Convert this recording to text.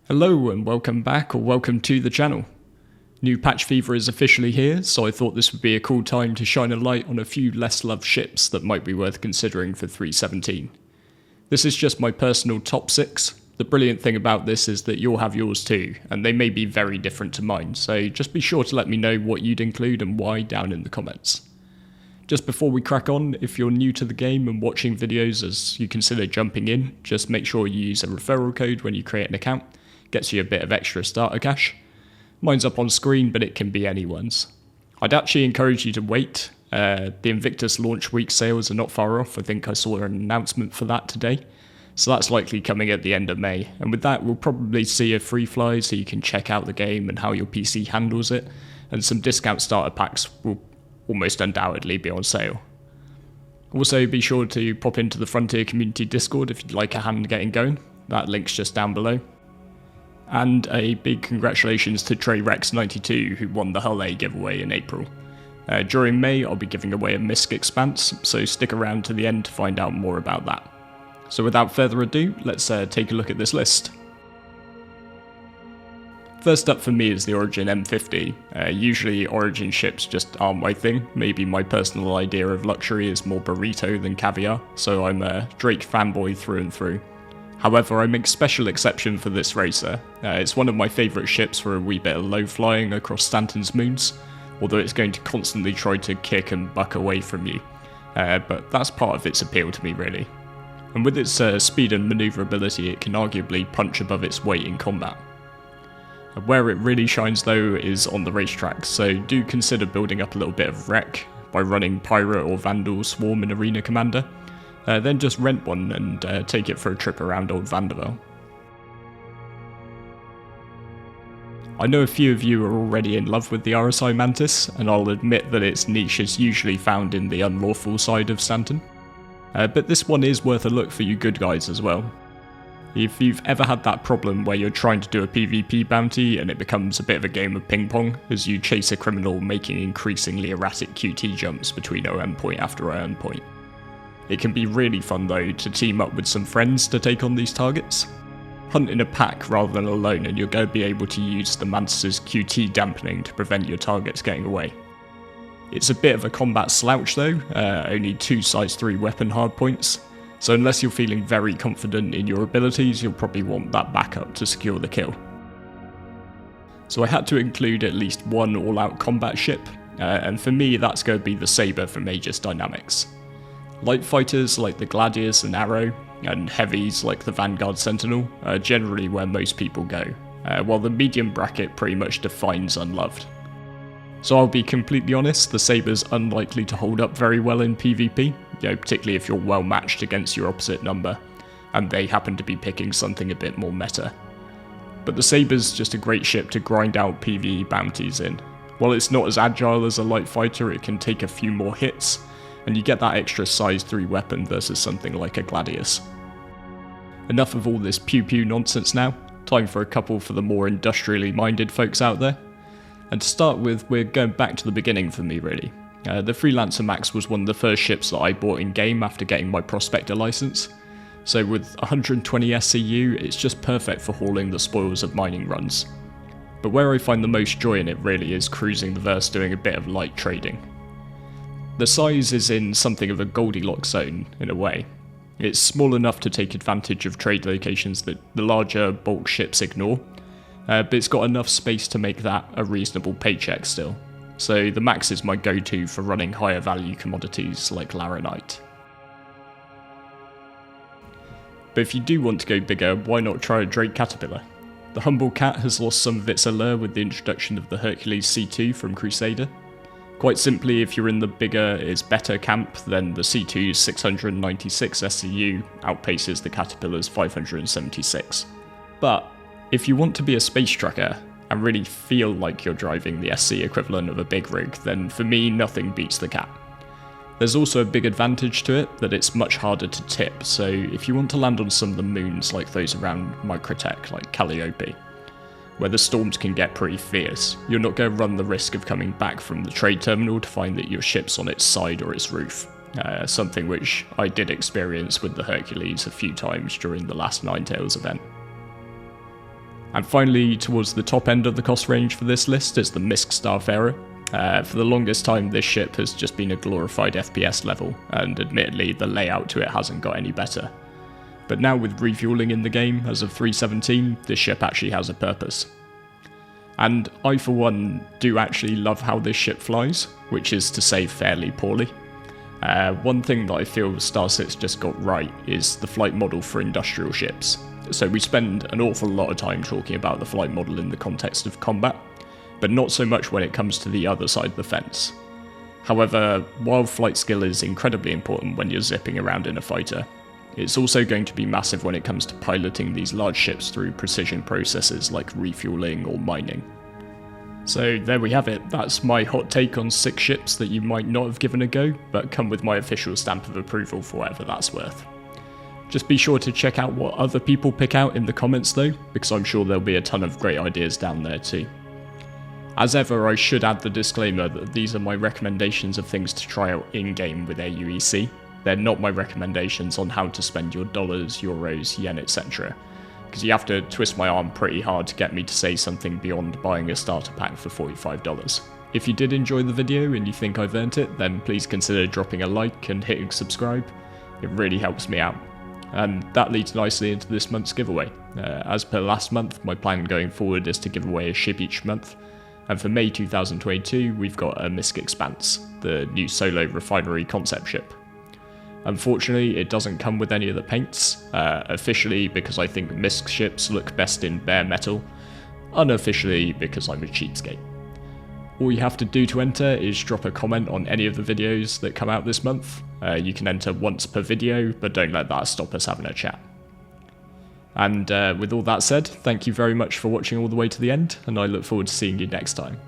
Hello and welcome back, or welcome to the channel. New patch fever is officially here, so I thought this would be a cool time to shine a light on a few less loved ships that might be worth considering for 3.17. This is just my personal top 6. The brilliant thing about this is that you'll have yours too, and they may be very different to mine, so just be sure to let me know what you'd include and why down in the comments. Just before we crack on, if you're new to the game and watching videos as you consider jumping in, just make sure you use a referral code when you create an account. Gets you a bit of extra starter cash. Mine's up on screen, but it can be anyone's. I'd actually encourage you to wait. The Invictus launch week sales are not far off. I think I saw an announcement for that today. So that's likely coming at the end of May. And with that, we'll probably see a free fly so you can check out the game and how your PC handles it. And some discount starter packs will almost undoubtedly be on sale. Also, be sure to pop into the Frontier Community Discord if you'd like a hand getting going. That link's just down below. And a big congratulations to TreyRex92 who won the Hull A giveaway in April. During May I'll be giving away a MISC Expanse, so stick around to the end to find out more about that. So without further ado, let's take a look at this list. First up for me is the Origin M50. Usually Origin ships just aren't my thing. Maybe my personal idea of luxury is more burrito than caviar, so I'm a Drake fanboy through and through. However, I make special exception for this racer. It's one of my favourite ships for a wee bit of low flying across Stanton's moons, although it's going to constantly try to kick and buck away from you. But that's part of its appeal to me really. And with its speed and manoeuvrability, it can arguably punch above its weight in combat. Where it really shines though is on the racetrack, so do consider building up a little bit of wreck by running Pirate or Vandal Swarm in Arena Commander. Then just rent one and take it for a trip around Old Vanderbilt. I know a few of you are already in love with the RSI Mantis, and I'll admit that its niche is usually found in the unlawful side of Stanton. But this one is worth a look for you good guys as well. If you've ever had that problem where you're trying to do a PvP bounty and it becomes a bit of a game of ping pong as you chase a criminal making increasingly erratic QT jumps between OM point after OM point. It can be really fun though to team up with some friends to take on these targets. Hunt in a pack rather than alone and you're going to be able to use the Mantis' QT dampening to prevent your targets getting away. It's a bit of a combat slouch though, only 2 size 3 weapon hardpoints, so unless you're feeling very confident in your abilities you'll probably want that backup to secure the kill. So I had to include at least one all-out combat ship, and for me that's going to be the Sabre from Aegis Dynamics. Light fighters like the Gladius and Arrow, and heavies like the Vanguard Sentinel are generally where most people go, while the medium bracket pretty much defines unloved. So I'll be completely honest, the Sabre's unlikely to hold up very well in PvP, particularly if you're well matched against your opposite number, and they happen to be picking something a bit more meta. But the Sabre's just a great ship to grind out PvE bounties in. While it's not as agile as a light fighter, it can take a few more hits, and you get that extra size 3 weapon versus something like a Gladius. Enough of all this pew pew nonsense now, time for a couple for the more industrially minded folks out there. And to start with, we're going back to the beginning for me really. The Freelancer MAX was one of the first ships that I bought in game after getting my Prospector license. So with 120 SCU, it's just perfect for hauling the spoils of mining runs. But where I find the most joy in it really is cruising the verse doing a bit of light trading. The size is in something of a Goldilocks zone, in a way. It's small enough to take advantage of trade locations that the larger bulk ships ignore, but it's got enough space to make that a reasonable paycheck still. So the Max is my go-to for running higher value commodities like Laranite. But if you do want to go bigger, why not try a Drake Caterpillar? The Humble Cat has lost some of its allure with the introduction of the Hercules C2 from Crusader. Quite simply, if you're in the bigger is better camp, then the C2's 696 SCU outpaces the Caterpillar's 576. But if you want to be a space trucker and really feel like you're driving the SC equivalent of a big rig, then for me nothing beats the Cat. There's also a big advantage to it that it's much harder to tip, so if you want to land on some of the moons like those around Microtech like Calliope, where the storms can get pretty fierce, you're not going to run the risk of coming back from the trade terminal to find that your ship's on its side or its roof. Something which I did experience with the Hercules a few times during the last Ninetales event. And finally, towards the top end of the cost range for this list is the MISC Starfarer. For the longest time, this ship has just been a glorified FPS level, and admittedly the layout to it hasn't got any better. But now with refueling in the game, as of 3.17, this ship actually has a purpose. And I for one do actually love how this ship flies, which is to say fairly poorly. One thing that I feel Star Cit's just got right is the flight model for industrial ships. So we spend an awful lot of time talking about the flight model in the context of combat, but not so much when it comes to the other side of the fence. However, while flight skill is incredibly important when you're zipping around in a fighter, it's also going to be massive when it comes to piloting these large ships through precision processes like refueling or mining. So there we have it, that's my hot take on 6 ships that you might not have given a go, but come with my official stamp of approval for whatever that's worth. Just be sure to check out what other people pick out in the comments though, because I'm sure there'll be a ton of great ideas down there too. As ever, I should add the disclaimer that these are my recommendations of things to try out in-game with AUEC. They're not my recommendations on how to spend your dollars, euros, yen, etc. Because you have to twist my arm pretty hard to get me to say something beyond buying a starter pack for $45. If you did enjoy the video and you think I've earned it, then please consider dropping a like and hitting subscribe. It really helps me out. And that leads nicely into this month's giveaway. As per last month, my plan going forward is to give away a ship each month. And for May 2022, we've got a MISC Expanse, the new solo refinery concept ship. Unfortunately, it doesn't come with any of the paints, officially because I think MISC ships look best in bare metal, unofficially because I'm a cheapskate. All you have to do to enter is drop a comment on any of the videos that come out this month. You can enter once per video, but don't let that stop us having a chat. And with all that said, thank you very much for watching all the way to the end, and I look forward to seeing you next time.